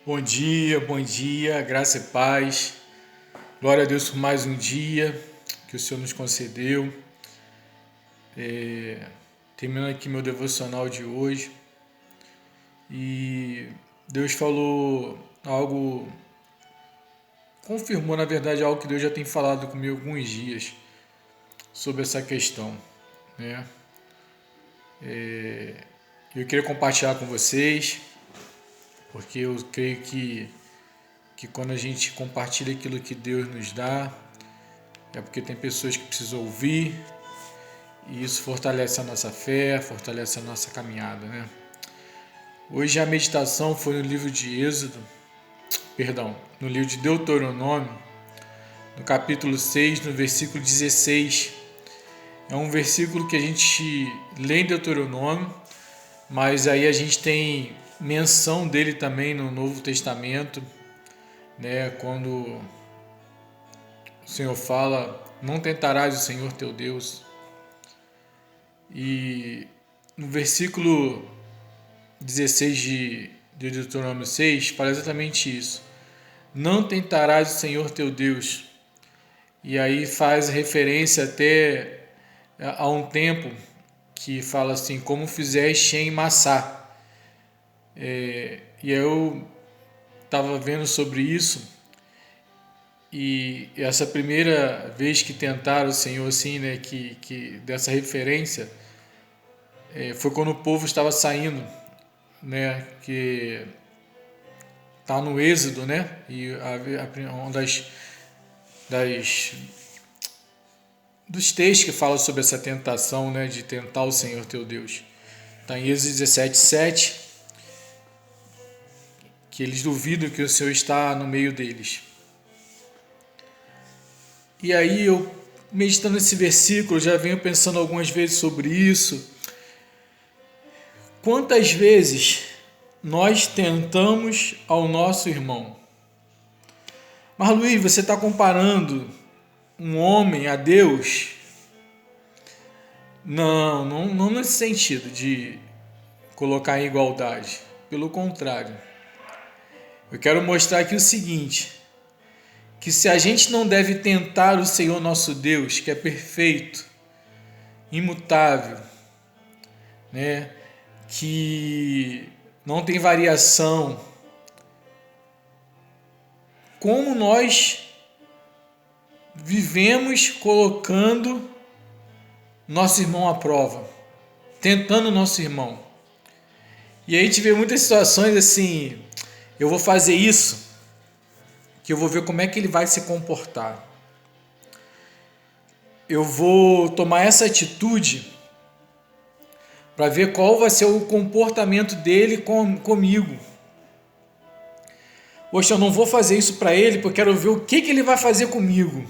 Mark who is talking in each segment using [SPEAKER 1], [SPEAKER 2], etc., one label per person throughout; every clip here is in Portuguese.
[SPEAKER 1] Bom dia, graça e paz. Glória a Deus por mais um dia que o Senhor nos concedeu. Terminando aqui meu devocional de hoje. E Deus falou algo, confirmou na verdade algo que Deus já tem falado comigo há alguns dias sobre essa questão, né? Eu queria compartilhar com vocês, porque eu creio que quando a gente compartilha aquilo que Deus nos dá, é porque tem pessoas que precisam ouvir e isso fortalece a nossa fé, fortalece a nossa caminhada, né? Hoje a meditação foi no livro de no livro de Deuteronômio, no capítulo 6, no versículo 16. É um versículo que a gente lê em Deuteronômio, mas aí a gente tem menção dele também no Novo Testamento, né? Quando o Senhor fala: não tentarás o Senhor teu Deus. E no versículo 16 de Deuteronômio 6 fala exatamente isso: não tentarás o Senhor teu Deus. E aí faz referência até a um tempo que fala assim: como fizeste em Massá. E eu estava vendo sobre isso, e essa primeira vez que tentaram o Senhor assim, né, que dessa referência, foi quando o povo estava saindo, né, que está no Êxodo, né, e uma das dos textos que fala sobre essa tentação, né, de tentar o Senhor teu Deus. Está em Êxodo 17:7, que eles duvidam que o Senhor está no meio deles. E aí eu, meditando nesse versículo, já venho pensando algumas vezes sobre isso. Quantas vezes nós tentamos ao nosso irmão? Mas Luiz, você está comparando um homem a Deus? Não nesse sentido de colocar em igualdade. Pelo contrário. Eu quero mostrar aqui o seguinte: que se a gente não deve tentar o Senhor nosso Deus, que é perfeito, imutável, né, que não tem variação, como nós vivemos colocando nosso irmão à prova, tentando nosso irmão. E aí a gente vê muitas situações assim: eu vou fazer isso, que eu vou ver como é que ele vai se comportar. Eu vou tomar essa atitude para ver qual vai ser o comportamento dele comigo. Poxa, eu não vou fazer isso para ele porque eu quero ver o que ele vai fazer comigo.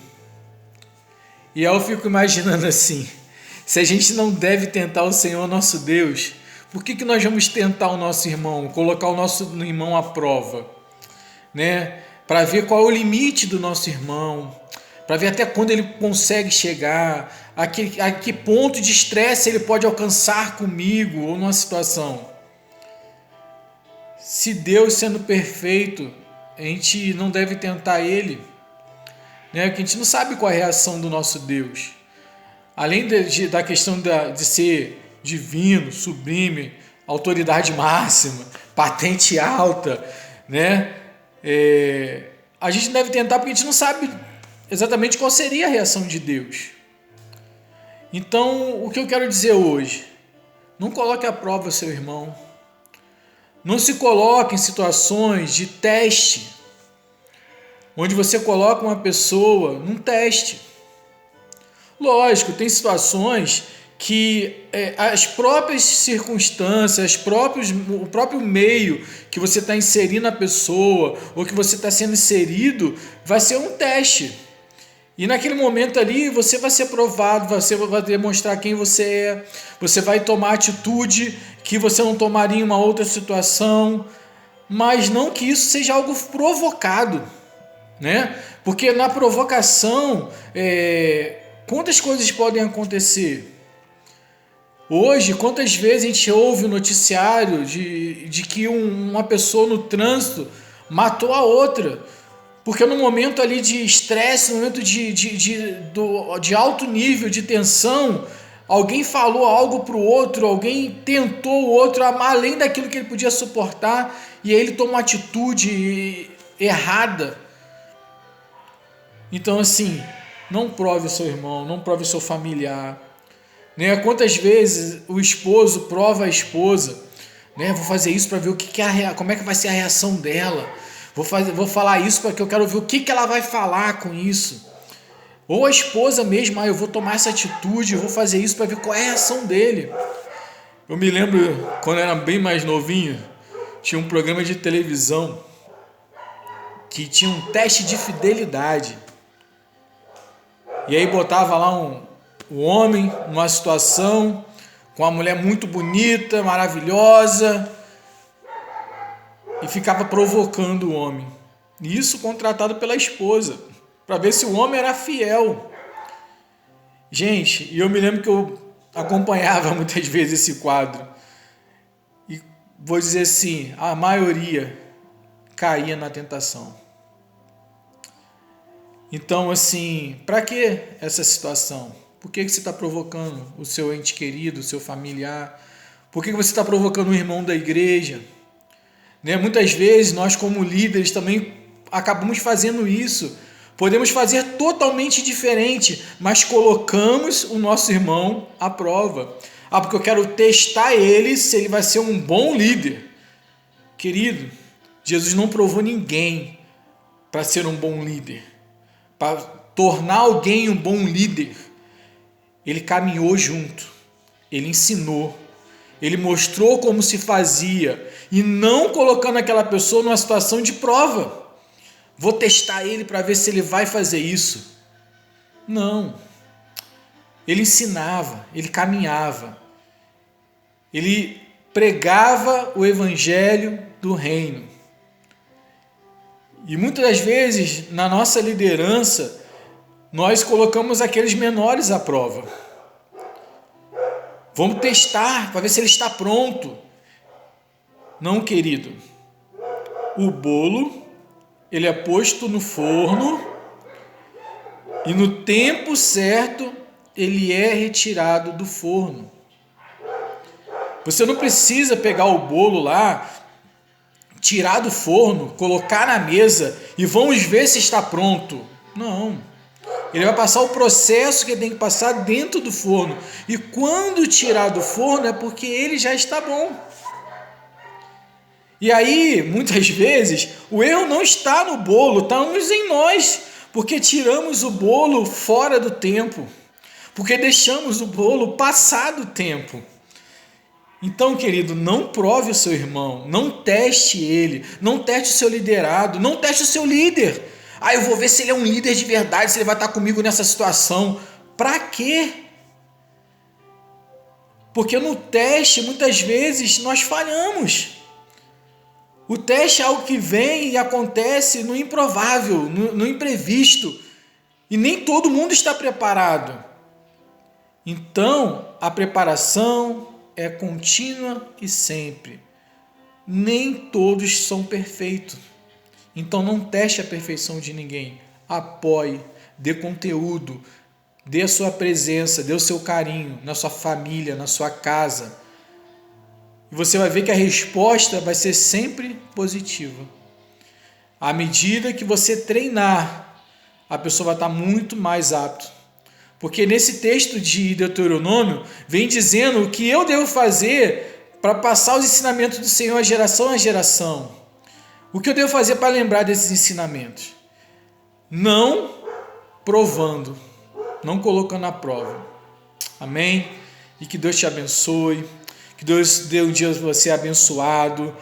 [SPEAKER 1] E aí eu fico imaginando assim: se a gente não deve tentar o Senhor nosso Deus, por que nós vamos tentar o nosso irmão, colocar o nosso irmão à prova, né? Para ver qual é o limite do nosso irmão, para ver até quando ele consegue chegar, a que ponto de estresse ele pode alcançar comigo ou numa situação. Se Deus sendo perfeito, a gente não deve tentar ele, né? Porque a gente não sabe qual é a reação do nosso Deus. Além da questão de ser divino, sublime, autoridade máxima, patente alta, né? A gente deve tentar porque a gente não sabe exatamente qual seria a reação de Deus. Então, o que eu quero dizer hoje: não coloque à prova seu irmão. Não se coloque em situações de teste, onde você coloca uma pessoa num teste. Lógico, tem situações que as próprias circunstâncias, o próprio meio que você está inserindo a pessoa, ou que você está sendo inserido, vai ser um teste. E naquele momento ali você vai ser provado, você vai demonstrar quem você é, você vai tomar atitude que você não tomaria em uma outra situação, mas não que isso seja algo provocado, né? Porque na provocação, quantas coisas podem acontecer? Hoje, quantas vezes a gente ouve o noticiário de que uma pessoa no trânsito matou a outra. Porque no momento ali de estresse, no momento de alto nível de tensão, alguém falou algo para o outro, alguém tentou o outro amar além daquilo que ele podia suportar, e aí ele toma uma atitude errada. Então, assim, não prove o seu irmão, não prove o seu familiar. Né? Quantas vezes o esposo prova a esposa, né? Vou fazer isso para ver como é que vai ser a reação dela. Vou falar isso porque eu quero ver o que ela vai falar com isso. Ou a esposa mesmo, eu vou tomar essa atitude, eu vou fazer isso para ver qual é a reação dele. Eu me lembro, quando eu era bem mais novinho, tinha um programa de televisão que tinha um teste de fidelidade. E aí botava lá um homem numa situação com uma mulher muito bonita, maravilhosa, e ficava provocando o homem. E isso contratado pela esposa, para ver se o homem era fiel. Gente, e eu me lembro que eu acompanhava muitas vezes esse quadro. E vou dizer assim, a maioria caía na tentação. Então, assim, para que essa situação? Por que você está provocando o seu ente querido, o seu familiar? Por que você está provocando um irmão da igreja? Né? Muitas vezes nós, como líderes, também acabamos fazendo isso. Podemos fazer totalmente diferente, mas colocamos o nosso irmão à prova. Porque eu quero testar ele se ele vai ser um bom líder. Querido, Jesus não provou ninguém para ser um bom líder, para tornar alguém um bom líder. Ele caminhou junto, ele ensinou, ele mostrou como se fazia, e não colocando aquela pessoa numa situação de prova. Vou testar ele para ver se ele vai fazer isso. Não. Ele ensinava, ele caminhava, ele pregava o evangelho do reino. E muitas das vezes, na nossa liderança, nós colocamos aqueles menores à prova. Vamos testar para ver se ele está pronto. Não, querido. O bolo, ele é posto no forno e no tempo certo ele é retirado do forno. Você não precisa pegar o bolo lá, tirar do forno, colocar na mesa e vamos ver se está pronto. Não. Ele vai passar o processo que ele tem que passar dentro do forno. E quando tirar do forno é porque ele já está bom. E aí, muitas vezes, o erro não está no bolo, estamos em nós. Porque tiramos o bolo fora do tempo. Porque deixamos o bolo passar do tempo. Então, querido, não prove o seu irmão, não teste ele, não teste o seu liderado, não teste o seu líder. Eu vou ver se ele é um líder de verdade, se ele vai estar comigo nessa situação. Para quê? Porque no teste, muitas vezes, nós falhamos. O teste é algo que vem e acontece no improvável, no imprevisto. E nem todo mundo está preparado. Então, a preparação é contínua e sempre. Nem todos são perfeitos. Então não teste a perfeição de ninguém. Apoie, dê conteúdo, dê a sua presença, dê o seu carinho na sua família, na sua casa. E você vai ver que a resposta vai ser sempre positiva. À medida que você treinar, a pessoa vai estar muito mais apta. Porque nesse texto de Deuteronômio, vem dizendo o que eu devo fazer para passar os ensinamentos do Senhor de geração a geração. O que eu devo fazer para lembrar desses ensinamentos? Não provando, não colocando à prova. Amém? E que Deus te abençoe, que Deus dê um dia você abençoado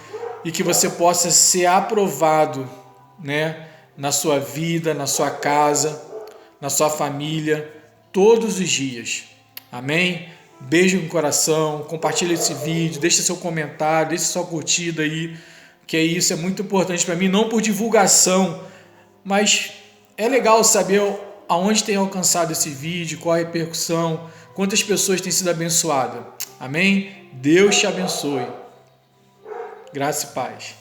[SPEAKER 1] e que você possa ser aprovado, né, na sua vida, na sua casa, na sua família, todos os dias. Amém? Beijo no coração, compartilha esse vídeo, deixa seu comentário, deixa sua curtida aí, que isso é muito importante para mim, não por divulgação, mas é legal saber aonde tem alcançado esse vídeo, qual a repercussão, quantas pessoas têm sido abençoadas. Amém? Deus te abençoe. Graça e paz.